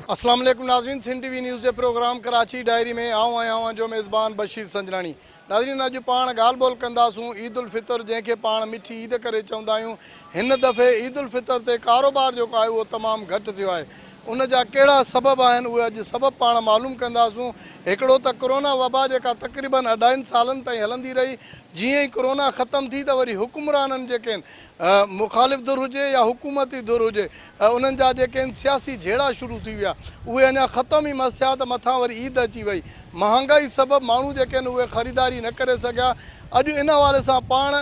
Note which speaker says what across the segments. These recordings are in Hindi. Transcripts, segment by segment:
Speaker 1: अस्सलाम वालेकुम नाज़रीन, सिंध टीवी न्यूज़ के प्रोग्राम कराची डायरी में आऊँ आहियां जो मेज़बान बशीर संजरानी। नाज़रीन, अॼु पाण ॻाल्हि ॿोल कंदासूं ईद उल फितर जंहिंखे पाण मिठी ईद करे चवंदा आहियूं। हिन दफ़े ईद उल फितर ते कारोबार जेको आहे उहो तमामु घटि थियो आहे। उन जा कहिड़ा सबब आहिनि उहे अॼु सबब पाण मालूम कंदासूं। हिकिड़ो त कोरोना वबा जेका तक़रीबन 2.5 सालनि ताईं हलंदी रही। जीअं ई कोरोना ख़तमु थी त वरी हुकुमराननि जेके आहिनि मुखालिफ़ धुर हुजे या हुकूमती धुर हुजे उन्हनि जा जेके आहिनि सियासी झेड़ा शुरू थी विया। उहे अञा ख़तमु ई मस थिया त मथां वरी ईद अची वई। महांगाई सबबु माण्हू जेके आहिनि उहे ख़रीदारी न करे सघिया। अॼु इन हवाले सां पाण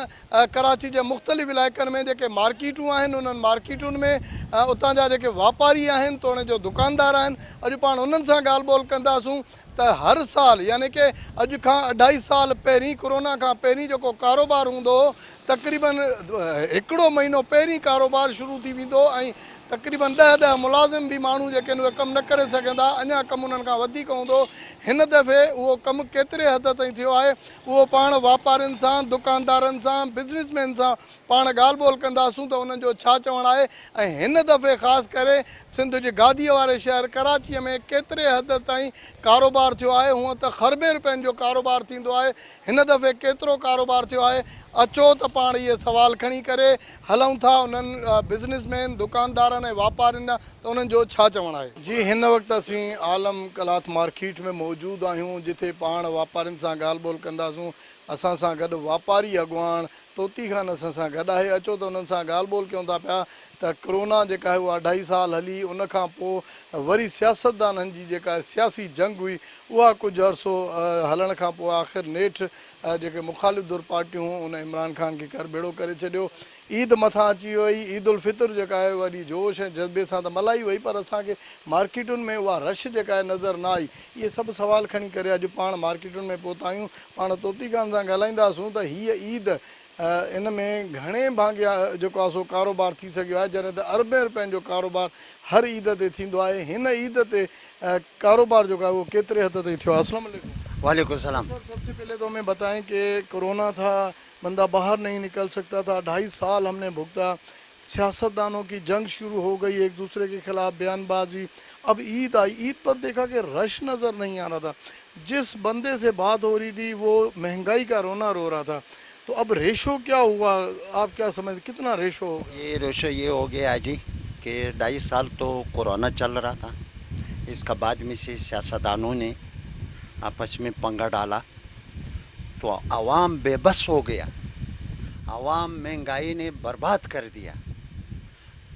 Speaker 1: कराची जे मुख़्तलिफ़ इलाइक़नि में जेके मार्केटूं आहिनि उन्हनि मार्केटुनि में उतां जा जेके वापारी आहिनि तोड़े जो दुकानदार आहिनि, अॼु पाण उन्हनि सां ॻाल्हि ॿोल कंदासूं त हर साल यानी कि अॼु खां 2.5 साल पहिरीं कोरोना खां पहिरीं जेको कारोबार हूंदो हो तक़रीबन हिकिड़ो महीनो पहिरीं कारोबार शुरू थी वेंदो ऐं तक़रीबन 10 मुलाज़िम बि माण्हू जेके आहिनि उहे कमु न करे सघंदा, अञा कमु उन्हनि खां वधीक हूंदो। हिन दफ़े उहो कमु केतिरे हद ताईं थियो आहे उहो पाण वापारियुनि सां, दुकानदारनि सां, बिज़नेसमैन सां पाण ॻाल्हि ॿोल कंदासूं त उन्हनि जो छा चवणु आहे। ऐं हिन दफ़े ख़ासि करे सिंध जे गादीअ वारे शहर कराचीअ में केतिरे हद ताईं कारोबार थियो आहे। हूअं त ख़रबे रुपयनि जो कारोबार थींदो आहे, हिन दफ़े केतिरो कारोबार थियो आहे। अचो त पाण इहे सवाल खणी करे हलूं था उन्हनि बिज़नेसमैन, दुकानदारनि ऐं वापारियुनि त उन्हनि जो छा चवणु आहे। जी, हिन वक़्तु असीं आलम कलाथ मार्केट में मौजूदु आहियूं जिथे पाण वापारियुनि सां ॻाल्हि ॿोल कंदासूं। असां सां गॾु वापारी अॻुवान तोती ख़ान असां सां गॾु आहे। अचो त उन्हनि सां ॻाल्हि ॿोल कयूं था पिया त कोरोना जेका आहे उहा 2.5 साल हली, उन खां पोइ वरी सियासतदाननि जी जेका सियासी जंग हुई उहा कुझु अरसो हलण खां पोइ आख़िर नेठि जेके मुखालिफ़ धुर पार्टियूं हुयूं उन इमरान ख़ान खे कर बेड़ो करे छॾियो। ईद मथां अची वई, ईद उल फितर जेका आहे वरी जोश ऐं जज़्बे सां त मल्हाई वई, पर असांखे मार्केटुनि में उहा रश जेका आहे नज़र न आई। इहे सभु सवाल खणी करे अॼु पाण मार्केटुनि में पहुता आहियूं। पाण तोती ख़ान सां ॻाल्हाईंदासूं त हीअ ईद इन में घणे भाॻिया जेको आहे सो कारोबार थी सघियो आहे, जॾहिं त अरबे रुपयनि जो कारोबार हर ईद ते थींदो आहे। हिन ईद ते कारोबार जेको आहे वो केतिरे हद ताईं थियो आहे। अस्सलाम वालेकुम।
Speaker 2: वालेकुम सलाम।
Speaker 1: सर, सबसे पहले तो हमें बताएं कि कोरोना था, बंदा बाहर नहीं निकल सकता था, 2.5 साल हमने भुगता, सियासतदानों की जंग शुरू हो गई, एक दूसरे के खिलाफ बयानबाजी। अब ईद आई, ईद पर देखा कि रश नज़र नहीं आ रहा था। जिस बंदे से बात हो रही थी वो महंगाई का रोना रो रहा था। तो अब रेशो क्या हुआ, आप क्या समझते, कितना रेशो हो गया?
Speaker 2: ये रेशो ये हो गया जी कि 2.5 साल तो कोरोना चल रहा था। इसका बाद में से सियासतदानों ने आपस में पंगा डाला तो आवाम बेबस हो गया। आवाम महंगाई ने बर्बाद कर दिया।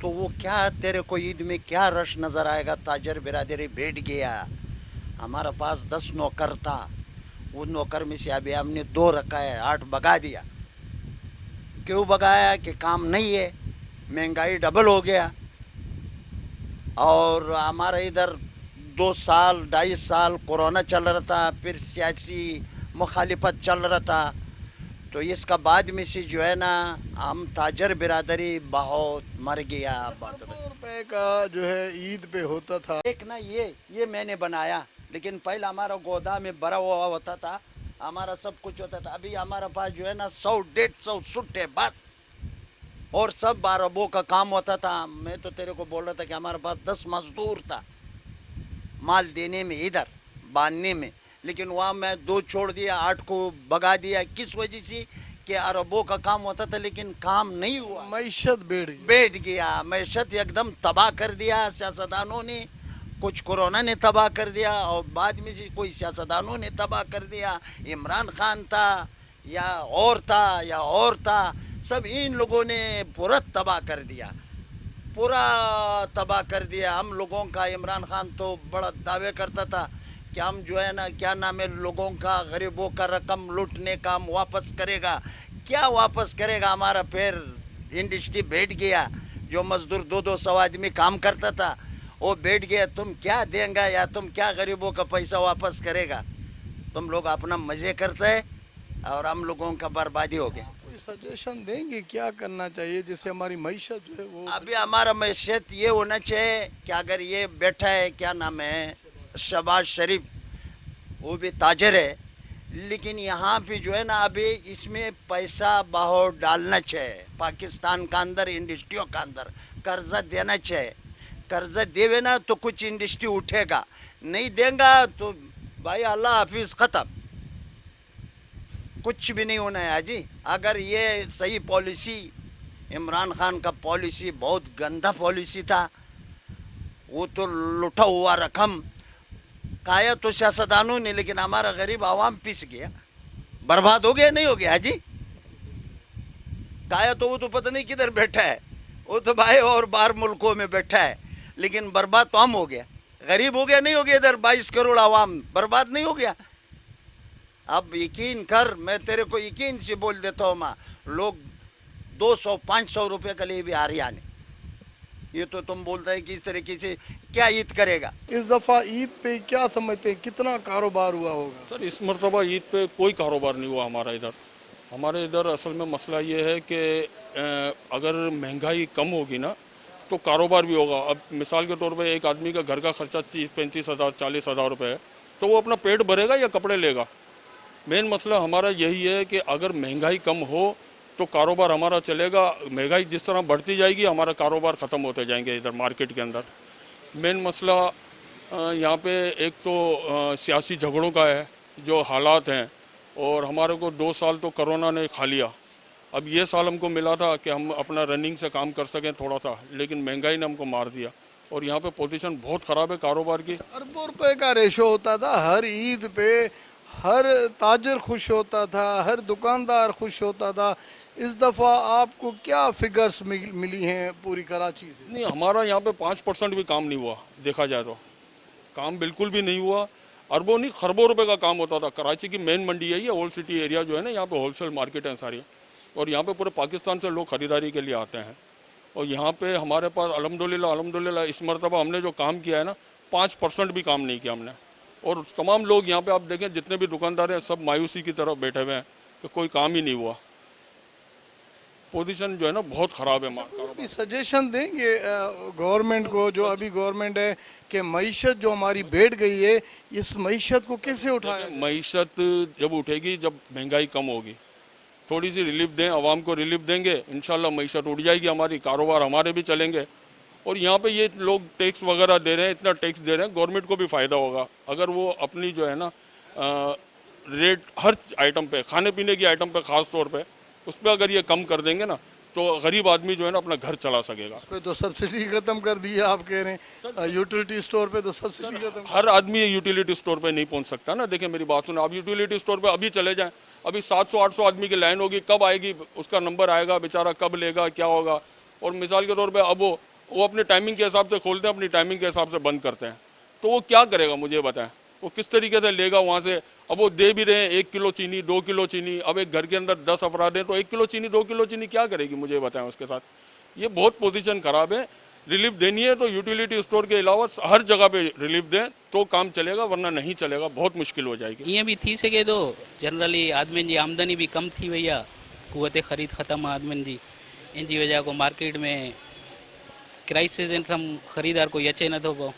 Speaker 2: तो वो क्या तेरे को ईद में क्या रश नज़र आएगा। ताजर बिरादरी बैठ गया। हमारे पास 10 नौकर था, वो नौकर में से अभी हमने 2 रखा है, 8 भगा दिया। क्यों भगाया कि काम नहीं है, महंगाई डबल हो गया। और हमारे इधर 2 साल 2.5 साल कोरोना चल रहा था, फिर सियासी मुखालिफत चल रहा था। तो इसका बाद में से जो है ना हम ताजर बिरादरी बहुत मर गया।
Speaker 1: रुपए का जो है ईद पे होता था।
Speaker 2: एक ना ये मैंने बनाया, लेकिन पहले हमारा गोदाम में भरा हुआ होता था, हमारा सब कुछ होता था। अभी हमारे पास जो है ना 100-150 सुट है बस, और सब अरबों का काम होता था। मैं तो तेरे को बोल रहा था कि हमारे पास 10 मजदूर था माल देने में, इधर बांधने में, लेकिन वहाँ मैं 2 छोड़ दिया, 8 को भगा दिया। किस वजह से कि अरबों का काम होता था लेकिन काम नहीं हुआ।
Speaker 1: मईशत
Speaker 2: बैठ गया, मईशत एकदम तबाह कर दिया सियासतदानों ने। कुछ कोरोना ने तबाह कर दिया और बाद में से कोई सियासतदानों ने तबाह कर दिया। इमरान खान था या और था, सब इन लोगों ने पूरा तबाह कर दिया, पूरा तबाह कर दिया। हम लोगों का इमरान खान तो बड़ा दावे करता था कि हम जो है ना क्या नाम है लोगों का, गरीबों का रकम लूटने का हम वापस करेगा। क्या वापस करेगा, हमारा फिर इंडस्ट्री बैठ गया। जो मजदूर 200 आदमी काम करता था वो बैठ गया। तुम क्या देंगे या तुम क्या गरीबों का पैसा वापस करेगा। तुम लोग अपना मज़े करते हैं और हम लोगों का बर्बादी हो गया।
Speaker 1: कोई सजेशन देंगे क्या करना चाहिए जिससे हमारी मईशत जो है वो?
Speaker 2: अभी हमारा मैशियत ये होना चाहिए कि अगर ये बैठा है क्या नाम है शहबाज शरीफ, वो भी ताजर है, लेकिन यहाँ पे जो है ना अभी इसमें पैसा बाहर डालना चाहिए। पाकिस्तान का अंदर इंडस्ट्रियों का अंदर कर्जा देना चाहिए कर्ज देवे ना तो कुछ इंडस्ट्री उठेगा, नहीं देगा तो भाई अल्लाह हाफिज, ख़त्म, कुछ भी नहीं होना है हाजी। अगर ये सही पॉलिसी, इमरान खान का पॉलिसी बहुत गंदा पॉलिसी था, वो तो लुटा हुआ रकम खाया तो सियासतदानों ने, लेकिन हमारा गरीब आवाम पिस गया, बर्बाद हो गया, नहीं हो गया हाजी। खाया तो वो तो पता नहीं किधर बैठा है, वो तो भाई और बाहर मुल्कों में बैठा है, लेकिन बर्बाद तो हम हो गया, गरीब हो गया, नहीं हो गया। इधर 22 करोड़ आवाम बर्बाद नहीं हो गया। अब यकीन कर, मैं तेरे को यकीन से बोल देता हूँ माँ, लोग 200-500 रुपये के लिए भी हारिया नहीं। ये तो तुम बोलते हैं कि इस तरीके से क्या ईद करेगा।
Speaker 1: इस दफ़ा ईद पे क्या समझते हैं, कितना कारोबार हुआ होगा?
Speaker 3: सर इस मरतबा ईद पे कोई कारोबार नहीं हुआ हमारा इधर। हमारे इधर असल में मसला ये है कि अगर महंगाई कम होगी ना तो कारोबार भी होगा। अब मिसाल के तौर पे एक आदमी का घर का खर्चा 30-35 हज़ार 40 हज़ार रुपये है, तो वो अपना पेट भरेगा या कपड़े लेगा? मेन मसला हमारा यही है कि अगर महंगाई कम हो तो कारोबार हमारा चलेगा। महंगाई जिस तरह बढ़ती जाएगी हमारा कारोबार ख़त्म होते जाएंगे इधर मार्केट के अंदर। मेन मसला यहाँ पे एक तो सियासी झगड़ों का है जो हालात हैं, और हमारे को 2 साल तो कोरोना ने खा लिया। अब ये साल हमको मिला था कि हम अपना रनिंग से काम कर सकें थोड़ा सा, लेकिन महंगाई ने हमको मार दिया और यहाँ पे पोजीशन बहुत ख़राब है कारोबार की।
Speaker 1: अरबों रुपए का रेशो होता था, हर ईद पे हर ताजर खुश होता था, हर दुकानदार खुश होता था। इस दफ़ा आपको क्या फिगर्स मिली हैं पूरी कराची से?
Speaker 3: नहीं, हमारा यहाँ पे 5% भी काम नहीं हुआ, देखा जाए तो काम बिल्कुल भी नहीं हुआ। अरबों नहीं खरबों रुपए का काम होता था। कराची की मेन मंडी है ये, ओल्ड सिटी एरिया जो है ना, यहाँ पे होलसेल मार्केट है सारी, और यहाँ पे पूरे पाकिस्तान से लोग ख़रीदारी के लिए आते हैं। और यहाँ पे हमारे पास अल्हम्दुलिल्लाह इस मरतबा हमने जो काम किया है ना, 5% भी काम नहीं किया हमने। और तमाम लोग यहाँ पे आप देखें जितने भी दुकानदार हैं सब मायूसी की तरफ बैठे हुए हैं कि कोई काम ही नहीं हुआ। पोजीशन जो है ना बहुत ख़राब है हमारा।
Speaker 1: सजेशन देंगे गवर्नमेंट को, जो अभी गवर्नमेंट है, कि मईशत जो हमारी बैठ गई है, इस मईशत को कैसे उठाए?
Speaker 3: मईशत जब उठेगी जब महंगाई कम होगी, थोड़ी सी रिलीफ दें, आवाम को रिलीफ देंगे, इंशाल्लाह मईशत उठ जाएगी हमारी, कारोबार हमारे भी चलेंगे। और यहाँ पे ये लोग टैक्स वगैरह दे रहे हैं, इतना टैक्स दे रहे हैं, गवर्नमेंट को भी फ़ायदा होगा अगर वो अपनी जो है ना रेट हर आइटम पे, खाने पीने की आइटम पे ख़ास तौर पे, उस पर अगर ये कम कर देंगे ना तो गरीब आदमी जो है ना अपना घर चला सकेगा।
Speaker 1: पे तो सब्सिडी खत्म कर दी है आप कह रहे हैं, यूटिलिटी स्टोर पे तो सब्सिडी खत्म।
Speaker 3: हर आदमी यूटिलिटी स्टोर पे नहीं पहुंच सकता ना। देखिए मेरी बात सुनो, आप यूटिलिटी स्टोर पे अभी चले जाएं, अभी 700-800 आदमी की लाइन होगी, कब आएगी उसका नंबर आएगा, बेचारा कब लेगा, क्या होगा। और मिसाल के तौर पर अब वो अपने टाइमिंग के हिसाब से खोलते हैं, अपनी टाइमिंग के हिसाब से बंद करते हैं, तो वो क्या करेगा मुझे बताएं, वो किस तरीके से लेगा वहाँ से। अब वो दे भी रहे हैं 1 किलो चीनी, 2 किलो चीनी, अब एक घर के अंदर 10 अफराद हैं तो 1 किलो चीनी 2 किलो चीनी क्या करेगी मुझे बताएं उसके साथ। ये बहुत पोजीशन ख़राब है। रिलीफ देनी है तो यूटिलिटी स्टोर के अलावा हर जगह पे रिलीफ दें तो काम चलेगा, वरना नहीं चलेगा, बहुत मुश्किल हो जाएगी।
Speaker 4: ईअं भी थी सघे थो, जनरली आदमियुनि जी आमदनी भी कम थी वई आहे, क़ुवत ख़रीद ख़तमु आहे आदमियुनि जी, इन जी वजह को मार्केट में क्राइसिस इनकम ख़रीदार कोई अचे नथो पियो,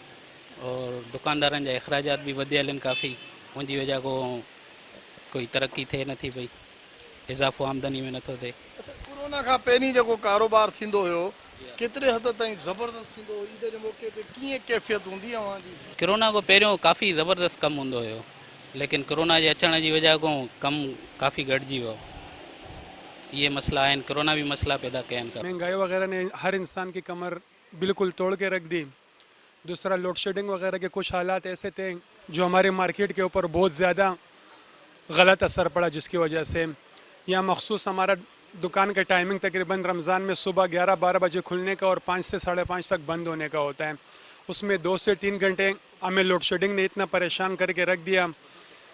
Speaker 4: और दुकानदारनि जा अखराजात भी वधियल आहिनि काफ़ी, उनजी वजह को कोई तरक़ी थिए नथी पई, इज़ाफ़ो आमदनी में नथो थिए।
Speaker 1: अच्छा, कोरोना खां पहिरीं जेको कारोबार थींदो हुयो, केतिरे हद ताईं ज़बरदस्त थींदो हो? ईद जे मौके ते कीअं कैफ़ियत हूंदी आहे वहाँ जी?
Speaker 4: कोरोना को पहिरियों काफ़ी ज़बरदस्त कमु हूंदो हुयो, लेकिन कोरोना जे अचण जी वजह को कमु काफ़ी घटिजी वियो। ये मसला आहिनि, कोरोना भी मसला पैदा कया आहिनि।
Speaker 5: महंगाई वगैरह ने हर इंसान की कमर बिल्कुल तोड़ के रख दी। दूसरा लोड शेडिंग वगैरह के कुछ हालात ऐसे थे जो हमारे मार्केट के ऊपर बहुत ज़्यादा गलत असर पड़ा, जिसकी वजह से यहाँ मखसूस हमारा दुकान का टाइमिंग तकरीबन रमज़ान में सुबह 11-12 बजे खुलने का और 5 से 5:30 तक बंद होने का होता है। उसमें 2 से 3 घंटे हमें लोड शेडिंग ने इतना परेशान करके रख दिया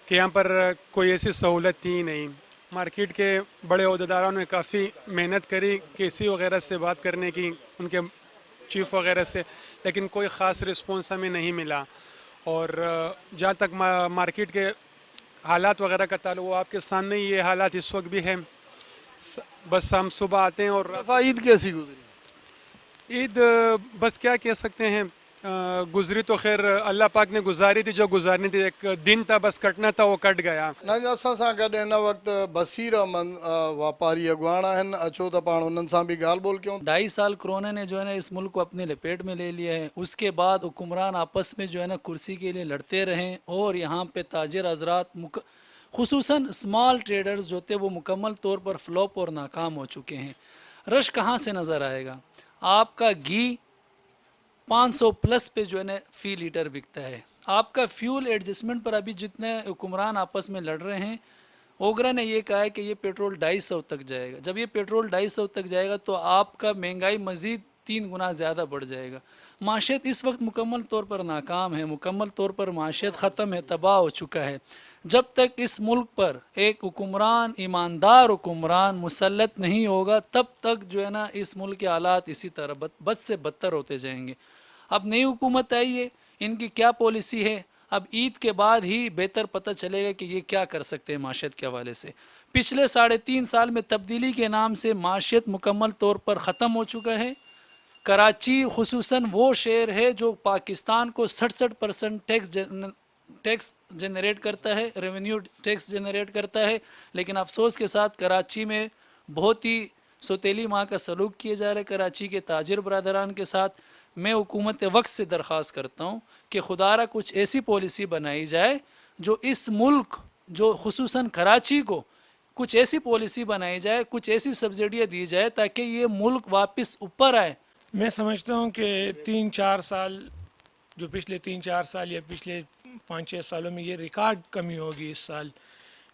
Speaker 5: कि यहाँ पर कोई ऐसी सहूलत थी ही नहीं। मार्केट के बड़े अहदेदारों ने काफ़ी मेहनत करी केसी वगैरह से बात करने की, उनके चीफ वगैरह से, लेकिन कोई ख़ास रिस्पॉन्स हमें नहीं मिला। और जहाँ तक मार्केट के हालात वगैरह का ताल्लुक, वो आपके सामने ये हालात इस वक्त भी है। बस हम सुबह आते हैं और
Speaker 1: दफ़ा ईद कैसी गुजरी?
Speaker 5: ईद बस क्या कह सकते हैं, गुजरी तो खैर अल्लाह पाक ने गुजारी थी, जो गुजारनी थी, एक दिन था बस कटना था, वो कट गया।
Speaker 1: नाज़रीन, असां सां गॾु हिन वक़्तु बसीर अहमद वापारी अॻुवाण आहिनि। अचो त पाण उन्हनि सां बि ॻाल्हि ॿोल कयूं।
Speaker 6: 2.5 साल कोरोना ने जो है ना इस मुल्क को अपने लपेट में ले लिया है। उसके बाद हुक्मरान आपस में जो है ना कुर्सी के लिए लड़ते रहे और यहाँ पे ताजिर हजरात खुसूसन स्मॉल ट्रेडर्स जो थे वो मुकम्मल तौर पर फ्लॉप और नाकाम हो चुके हैं। रश कहाँ से नज़र आएगा? आपका घी 500 प्लस पे जो है ना फ़ी लीटर बिकता है। आपका फ्यूल एडजस्टमेंट पर अभी जितने हुक्मरान आपस में लड़ रहे हैं, ओगरा ने ये कहा है कि ये पेट्रोल 250 तक जाएगा। जब ये पेट्रोल 250 तक जाएगा तो आपका महंगाई मज़ीद 3 गुना ज़्यादा बढ़ जाएगा। माशियत इस वक्त मुकम्मल तौर पर नाकाम है, मुकम्मल तौर पर माशियत ख़त्म है, तबाह हो चुका है। जब तक इस मुल्क पर एक हुक्मरान, ईमानदार हुक्मरान मुसल्लत नहीं होगा, तब तक जो है ना इस मुल्क के हालात इसी तरह बद से बदतर होते जाएंगे। अब नई हुकूमत आई है, इनकी क्या पॉलिसी है, अब ईद के बाद ही बेहतर पता चलेगा कि ये क्या कर सकते हैं माशियत के हवाले से। पिछले 3.5 साल में तब्दीली के नाम से माशियत मुकम्मल तौर पर ख़त्म हो चुका है। कराची खुसूसन वो शहर है जो पाकिस्तान को 67% टैक्स जनरेट करता है, रेवेन्यू टैक्स जनरेट करता है, लेकिन अफसोस के साथ कराची में बहुत ही सौतेली माँ का सलूक किया जा रहा है कराची के ताजिर बरदरान के साथ। मैं हुकूमत वक्त से दरख्वास्त करता हूँ कि खुदारा कुछ ऐसी पॉलिसी बनाई जाए जो इस मुल्क, जो खुसूसन कराची को कुछ ऐसी पॉलिसी बनाई जाए, कुछ ऐसी सब्सिडियाँ दी जाए ताकि ये मुल्क वापस ऊपर आए।
Speaker 7: मैं समझता हूँ कि 3-4 साल, जो पिछले 3-4 साल या पिछले 5-6 सालों में ये रिकॉर्ड कमी होगी इस साल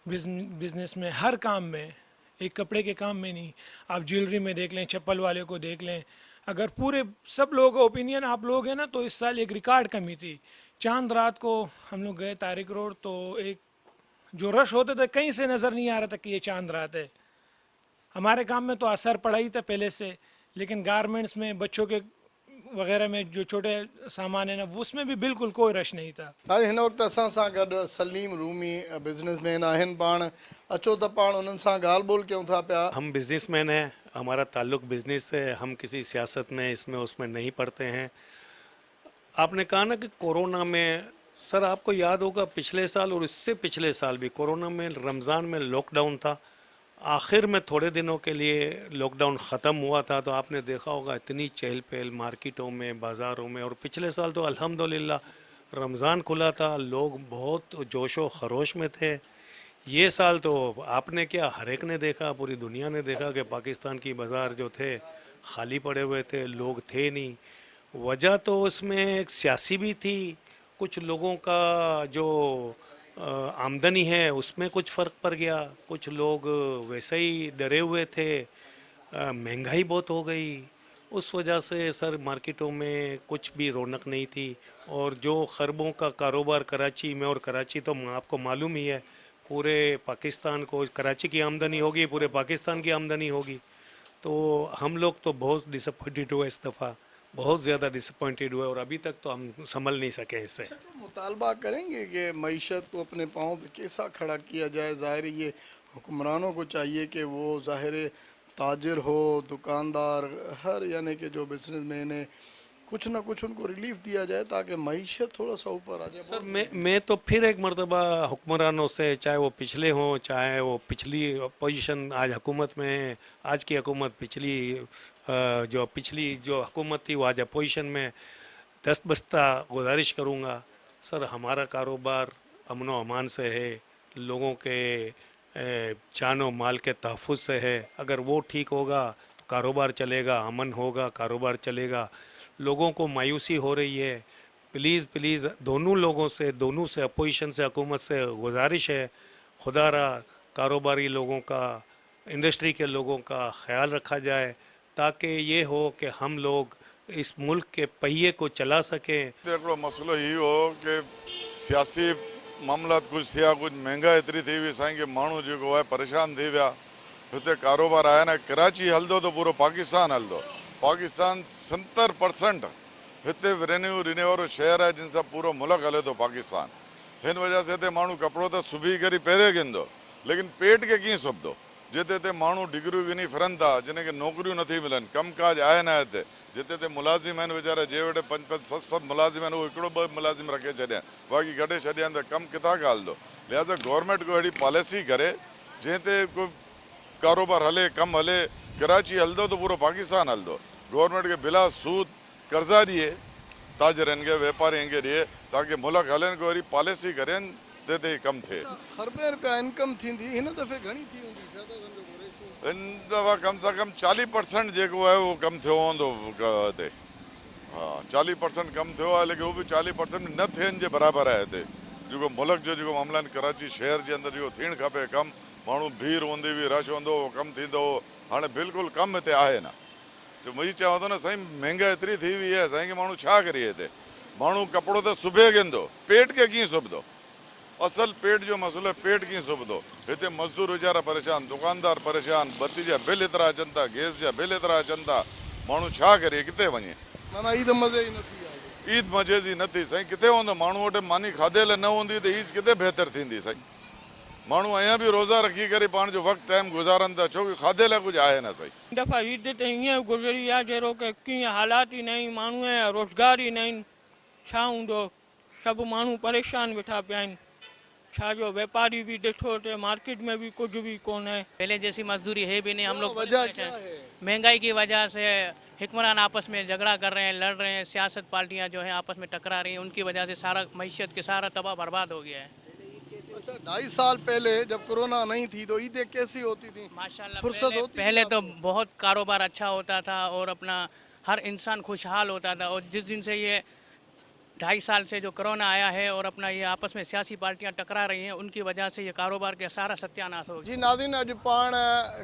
Speaker 7: बिज़नेस में, हर काम में, एक कपड़े के काम में नहीं, आप ज्वेलरी में देख लें, चप्पल वाले को देख लें, अगर पूरे सब लोगों का ओपिनियन आप लोग हैं ना, तो इस साल एक रिकॉर्ड कमी थी। चांद रात को हम लोग गए तारिक रोड, तो एक जो रश होता था कहीं से नज़र नहीं आ रहा था कि ये चांद रात है। हमारे काम में तो असर पड़ा ही था पहले से, लेकिन गारमेंट्स में, बच्चों के वगैरह में जो छोटे सामान है ना, उसमें भी बिल्कुल कोई रश नहीं था।
Speaker 1: हिन वक़्तु असां सां गॾु सलीम रूमी बिज़नेसमैन आहिनि पाण। अचो त पाण उन्हनि सां ॻाल्हि ॿोल कयूं था पिया।
Speaker 8: हम बिजनेसमैन हैं, हमारा ताल्लुक़ बिज़नेस से, हम किसी सियासत में इसमें उसमें नहीं पड़ते हैं। आपने कहा ना कि कोरोना में, सर आपको याद होगा पिछले साल और इससे पिछले साल भी कोरोना में रमज़ान में लॉकडाउन था। आखिर में थोड़े दिनों के लिए लॉकडाउन ख़त्म हुआ था, तो आपने देखा होगा इतनी चहल पहल मार्केटों में, बाज़ारों में। और पिछले साल तो अल्हम्दुलिल्लाह रमज़ान खुला था, लोग बहुत जोश व खरोश में थे। ये साल तो आपने क्या, हर एक ने देखा, पूरी दुनिया ने देखा कि पाकिस्तान की बाज़ार जो थे खाली पड़े हुए थे, लोग थे नहीं। वजह तो उसमें एक सियासी भी थी, कुछ लोगों का जो आमदनी है उसमें कुछ फ़र्क पड़ गया, कुछ लोग वैसे ही डरे हुए थे, महंगाई बहुत हो गई, उस वजह से सर मार्केटों में कुछ भी रौनक नहीं थी। और जो खरबों का कारोबार कराची में, और कराची तो आपको मालूम ही है, पूरे पाकिस्तान को, कराची की आमदनी होगी, पूरे पाकिस्तान की आमदनी होगी। तो हम लोग तो बहुत डिसअपॉइंटेड हुए इस दफ़ा, बहुत ज़्यादा डिसअपॉइंटेड हुए, और अभी तक तो हम संभल नहीं सके इससे।
Speaker 1: तो मुतालबा करेंगे कि मईशत को अपने पाँव पे कैसा खड़ा किया जाए। ज़ाहिर ये हुक्मरानों को चाहिए कि वो ज़ाहिर ताजिर हो, दुकानदार, हर यानी कि जो बिजनेसमैन है, कुछ ना कुछ उनको रिलीफ दिया जाए ताकि मईशत थोड़ा सा ऊपर आ जाए।
Speaker 8: सर मैं तो फिर एक मरतबा हुक्मरानों से, चाहे वो पिछले हों, चाहे वो पिछली पोजीशन आज हुकूमत में है, आज की हुकूमत पिछली जो हुकूमत थी वो आज अपोजिशन में, दस्तबस्ता गुजारिश करूँगा सर, हमारा कारोबार अमन व अमान से है, लोगों के जान व माल के तहफ़्फ़ुज़ से है। अगर वो ठीक होगा तो कारोबार चलेगा, अमन होगा, कारोबार चलेगा। लोगों को मायूसी हो रही है, प्लीज़ दोनों लोगों से, दोनों से, अपोजिशन से, हुकूमत से गुजारिश है, खुदारा कारोबारी लोगों का, इंडस्ट्री के लोगों का ख्याल रखा जाए, ताकि ये हो कि हम लोग इस मुल्क के पहिए को चला सकें।
Speaker 9: हिकिड़ो मसलो ही हो कि सियासी मामला कुछ थिया, कुछ महंगाई एतिरी थी हुई साईं कि माण्हू जेको आहे परेशान थी विया। हिते कारोबार आहे न, कराची हलंदो त पूरो पाकिस्तान हलंदो। पाकिस्तान 70% हिते रिन्यू वारो शहर आहे जिन सां पूरो मुल्क हले थो पाकिस्तान। हिन वजह से हिते माण्हू कपिड़ो त सुबी करे पहिरे गिंदो, लेकिन पेट खे कीअं सुबंदो। जिते ते माण्हू डिग्रियूं विनी फिरनि था, जिन खे नौकरियूं नथी मिलनि, कमकाज आहे न हिते, जिते ते मुलाज़िम आहिनि वीचारा, जे वटि 5-5, 7 मुलाज़िम आहिनि, उहो हिकिड़ो 2 मुलाज़िम रखे छॾिया, बाक़ी गॾे छॾिया त कमु किथां खां हलंदो। लिहाज़ा गवर्नमेंट को अहिड़ी पॉलिसी करे जंहिं ते को कारोबार हले, कमु हले। कराची हलंदो त पूरो पाकिस्तान हलंदो। गवर्नमेंट खे बिला सूद कर्ज़ा ॾिए, ताजरनि खे, वापारियुनि खे ॾिए, ताकी मुल्क हलनि, को अहिड़ी पॉलिसी करनि जिते ही कमु थिए।
Speaker 1: खरबे रुपया इनकम थींदी, हिन दफ़े घणी थी हूंदी, छा था सम्झो रेशो?
Speaker 9: इन दफ़ा कम से कम 40% जेको आहे उहो कमु थियो हूंदो हिते। हा, 40% कमु थियो आहे, लेकिन उहो बि 40% न थियनि जे बराबरि आहे हिते। जेको मुल्क जो जेको मामला आहिनि, कराची शहर जे अंदरि जेको थियणु खपे कमु, माण्हू भीड़ हूंदी हुई, रश हूंदो हुओ, कमु थींदो हुओ, हाणे बिल्कुलु कमु हिते आहे न। मुंहिंजी चवां थो न साईं, महांगाई एतिरी थी वई आहे साईं, की माण्हू छा करे हिते। माण्हू कपिड़ो त सुबे गिंदो, पेट खे कीअं सुबंदो? असल पेट जो मसइलो आहे, पेट कीअं सुबंदो। हिते मज़दूर वीचारा परेशान, दुकानदार परेशान, बत्ती जा बिल एतिरा अचनि था, गैस जा बिल एतिरा अचनि था, माण्हू छा करे, किथे वञे?
Speaker 1: माना ईद मज़े ई नथी आहे।
Speaker 9: ईद मज़े जी नथी साईं, किथे हूंदो? माण्हू वटि मानी खाधे लाइ न हूंदी त ईद किथे बहितर थींदी साईं। माण्हू अञा बि रोज़ा रखी करे पाण जो वक़्तु टाइम गुज़ारनि था, छोकी खाधे लाइ कुझु आहे न साईं।
Speaker 10: दफ़ा ईद त ईअं गुज़री आहे जहिड़ो की कीअं हालात ई न आहिनि, माण्हू जा रोज़गार ई न आहिनि, छा हूंदो? सभु माण्हू परेशान वेठा पिया आहिनि। छा जो व्यापारी भी देखो तो मार्केट में भी कुछ भी कौन है,
Speaker 4: पहले जैसी मजदूरी है भी नहीं। हम लोग
Speaker 1: वजह क्या है?
Speaker 4: महंगाई की वजह से हुक्मरान आपस में झगड़ा कर रहे हैं, लड़ रहे हैं, सियासत पार्टियां जो है आपस में टकरा रही हैं, उनकी वजह से सारा मईशत के सारा तबाह बर्बाद हो गया है।
Speaker 1: अच्छा, 2.5 साल पहले जब कोरोना नहीं थी तो ईदें कैसी होती थी?
Speaker 4: माशाल्लाह
Speaker 1: फुर्सत होती थी
Speaker 4: पहले तो
Speaker 1: आपको?
Speaker 4: बहुत कारोबार अच्छा होता था और अपना हर इंसान खुशहाल होता था। और जिस दिन से ये 2.5 साल से जो कोरोना आया है और अपना ये आपस में सियासी पार्टियां टकरा रही हैं, उनकी वजह से ये कारोबार के सारा सत्यानाश हो गया।
Speaker 1: जी नाज़रीन, अॼु पाण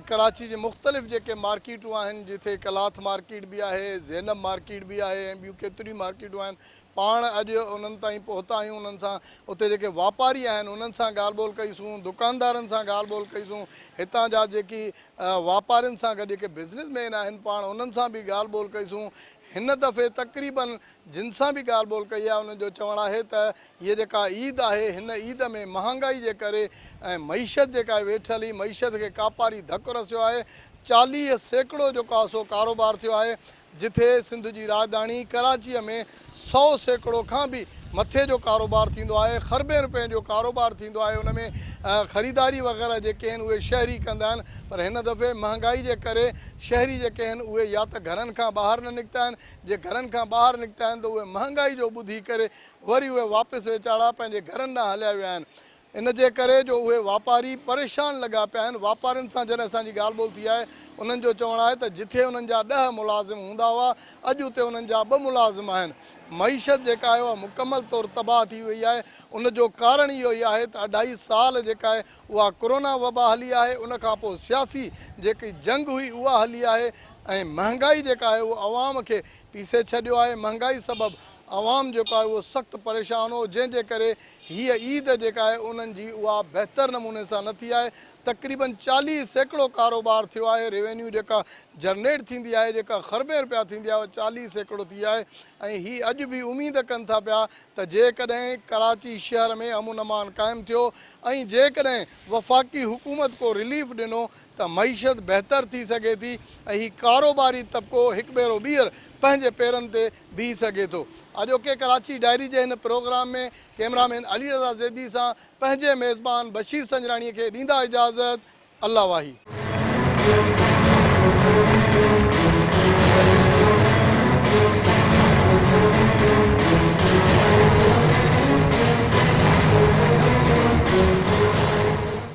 Speaker 1: कराची जे मुख़्तलिफ़ जेके मार्केटूं आहिनि, जिथे कलाथ मार्केट बि आहे, ज़ैनब मार्केट बि आहे, ऐं ॿियूं केतिरियूं मार्केटूं आहिनि, पाण अॼु उन्हनि ताईं पहुता आहियूं। उन्हनि सां, उते जेके वापारी आहिनि उन्हनि सां ॻाल्हि ॿोल कईसूं, दुकानदारनि सां ॻाल्हि ॿोल कईसूं, हितां जा जेकी वापारियुनि सां गॾु जेके बिज़नेसमैन आहिनि पाण उन्हनि सां बि ॻाल्हि ॿोल कईसूं। हिन दफ़े तक़रीबन जिन सां बि ॻाल्हि ॿोल कई आहे उन्हनि जो चवणु आहे त हीअ जेका ईद आहे, हिन ईद में महांगाई जे करे ऐं मईशत जेका आहे वेठल ई मईशत खे कापारी धकु रसियो आहे। 40% जेको आहे सो कारोबार थियो आहे, जिथे सिंध जी राजधानी कराचीअ में 100% खां बि मथे जो कारोबार थींदो आहे। खरबे रुपए जो कारोबार थींदो आहे। उन में ख़रीदारी वग़ैरह जेके आहिनि उहे शहरी कंदा आहिनि, पर हिन दफ़े महांगाई जे करे शहरी जेके आहिनि उहे या त घरनि खां ॿाहिरि न निकिता आहिनि, जे घरनि खां ॿाहिरि निकिता आहिनि त उहे महांगाई जो ॿुधी करे वरी उहे वापसि वेचारा पंहिंजे घरनि ॾांहुं हलिया विया आहिनि। इन जे करे जो उहे वापारी परेशान लॻा पिया आहिनि। वापारियुनि सां जॾहिं असांजी ॻाल्हि ॿोल थी आहे, उन्हनि जो चवणु आहे त जिथे उन्हनि जा 10 मुलाज़िम हूंदा हुआ, अॼु उते उन्हनि जा 2 मुलाज़िम आहिनि। मईशत जेका आहे उहा मुकमल तौरु तबाह थी वई आहे। उन जो कारण इहो ई आहे त 2.5 साल जेका आहे उहा कोरोना वबा हली आहे, उन खां पोइ सियासी जेकी जंग हुई उहा हली आहे, ऐं महांगाई जेका आहे उहा अवाम खे पीसे छॾियो आहे। महांगाई सबबु आवाम जेको आहे उहो सख़्तु परेशान हो, जंहिंजे करे हीअ ईद जेका आहे उन्हनि जी उहा बहितर नमूने सां न थी आहे। तक़रीबन 40% कारोबार थियो आहे। रेवेन्यू जेका जनरेट थींदी आहे, जेका खरबे रुपया थींदी आहे, उहा 40% थी आहे। ऐं हीअ अॼु बि उमेद कनि था पिया त जेकॾहिं कराची शहर में अमन अमान क़ाइमु थियो ऐं जेकॾहिं वफ़ाक़ी हुकूमत को रिलीफ ॾिनो त मईशत बहितर थी सघे थी ऐं हीउ कारोबारी तबिको हिकु भेरो ॿीहर पंहिंजे पेरनि ते बीह सघे थो। अॼोके कराची डायरी जे हिन प्रोग्राम में कैमरामैन अली रज़ा ज़ैदी सां पंहिंजे मेज़बान बशीर संजराणीअ खे ॾींदा इजाज़त। अल्लाह वाही।